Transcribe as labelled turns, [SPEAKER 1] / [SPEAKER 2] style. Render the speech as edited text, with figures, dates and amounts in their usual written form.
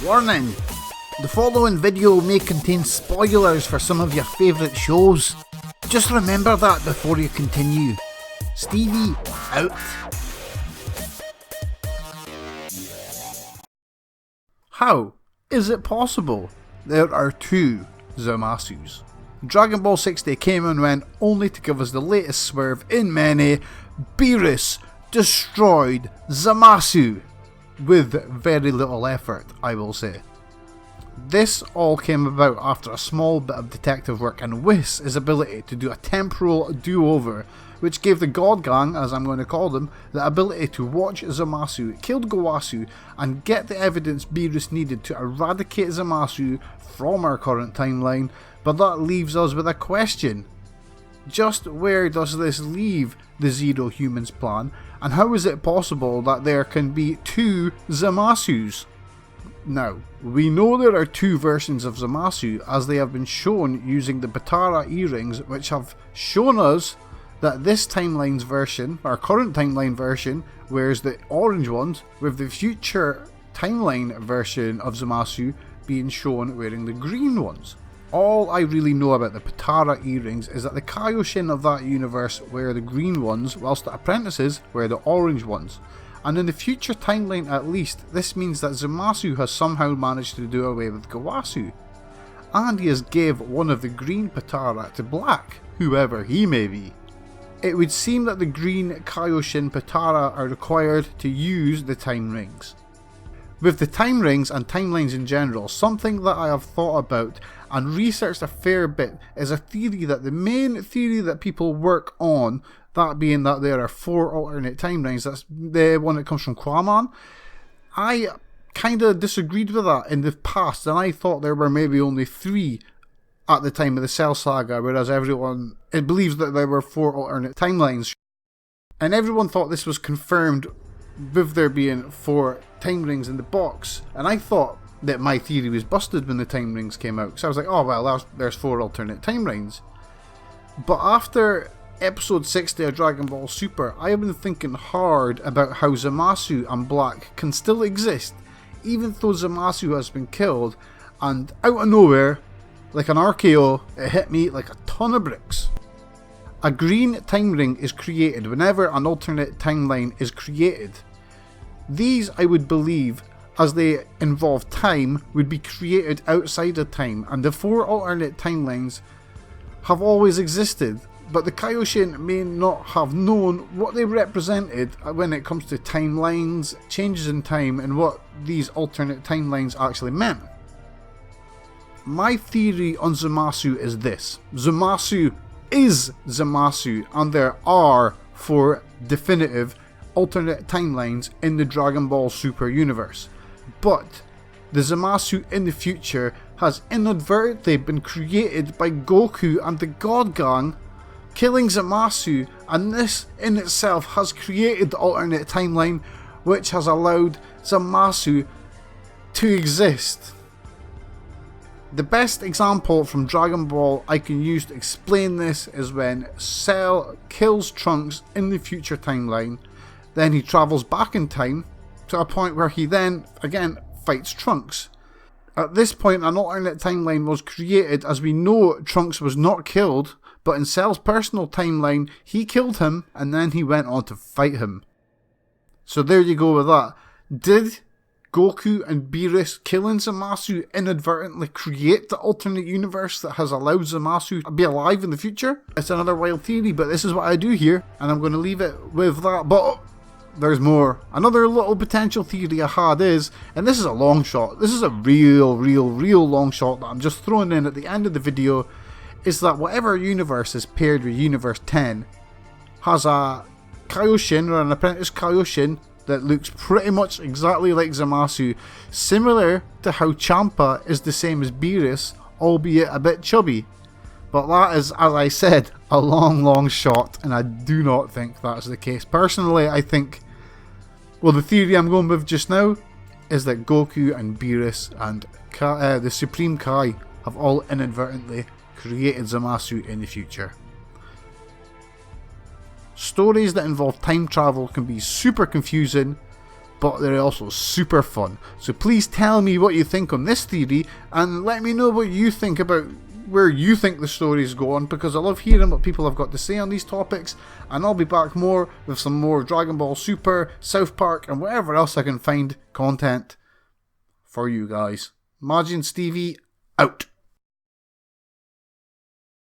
[SPEAKER 1] Warning! The following video may contain spoilers for some of your favourite shows. Just remember that before you continue. Stevie, out. How is it possible there are two Zamasus? Dragon Ball 60 came and went only to give us the latest swerve in many. Beerus destroyed Zamasu with very little effort, I will say. This all came about after a small bit of detective work and Whis' ability to do a temporal do-over, which gave the God Gang, as I'm going to call them, the ability to watch Zamasu kill Gowasu and get the evidence Beerus needed to eradicate Zamasu from our current timeline. But that leaves us with a question. Just where does this leave the Zero Humans plan, and how is it possible that there can be two Zamasus? Now, we know there are two versions of Zamasu as they have been shown using the Batara earrings, which have shown us that this timeline's version, our current timeline version, wears the orange ones, with the future timeline version of Zamasu being shown wearing the green ones. All I really know about the Batara earrings is that the Kaioshin of that universe wear the green ones, whilst the apprentices wear the orange ones. And in the future timeline at least, this means that Zamasu has somehow managed to do away with Gowasu. And he has gave one of the green Patara to black, whoever he may be. It would seem that the green Kaioshin Patara are required to use the time rings. With the time rings and timelines in general, something that I have thought about and researched a fair bit is a theory that the main theory that people work on, that being that there are 4 alternate timelines, that's the one that comes from Kwaman. I kind of disagreed with that in the past, and I thought there were maybe only 3 at the time of the Cell Saga, whereas everyone believes that there were 4 alternate timelines. And everyone thought this was confirmed with there being 4 time rings in the box, and I thought that my theory was busted when the time rings came out, so I was like, oh well, there's 4 alternate time rings. But after episode 60 of Dragon Ball Super, I have been thinking hard about how Zamasu and Black can still exist, even though Zamasu has been killed, and out of nowhere, like an RKO, it hit me like a ton of bricks. A green time ring is created whenever an alternate timeline is created. These, I would believe, as they involve time, would be created outside of time, and the 4 alternate timelines have always existed, but the Kaioshin may not have known what they represented when it comes to timelines, changes in time, and what these alternate timelines actually meant. My theory on Zamasu is this: Zamasu is Zamasu, and there are 4 definitive alternate timelines in the Dragon Ball Super universe. But the Zamasu in the future has inadvertently been created by Goku and the God Gang killing Zamasu, and this in itself has created the alternate timeline which has allowed Zamasu to exist. The best example from Dragon Ball I can use to explain this is when Cell kills Trunks in the future timeline, then he travels back in time to a point where he then again fights Trunks. At this point an alternate timeline was created, as we know Trunks was not killed, but in Cell's personal timeline he killed him and then he went on to fight him. So there you go with that. Did Goku and Beerus killing Zamasu inadvertently create the alternate universe that has allowed Zamasu to be alive in the future? It's another wild theory, but this is what I do here, and I'm going to leave it with that. But there's more. Another little potential theory I had is, and this is a long shot, this is a real long shot that I'm just throwing in at the end of the video, is that whatever universe is paired with Universe 10 has a Kaioshin or an apprentice Kaioshin that looks pretty much exactly like Zamasu, similar to how Champa is the same as Beerus, albeit a bit chubby. But that is, as I said, a long shot, and I do not think that's the case. Personally, I think, well, the theory I'm going with just now is that Goku and Beerus and the Supreme Kai have all inadvertently created Zamasu in the future. Stories that involve time travel can be super confusing, but they're also super fun. So please tell me what you think on this theory, and let me know what you think about where you think the story's going, because I love hearing what people have got to say on these topics. And I'll be back more with some more Dragon Ball Super, South Park, and whatever else I can find content for you guys. Majin Stevie, out.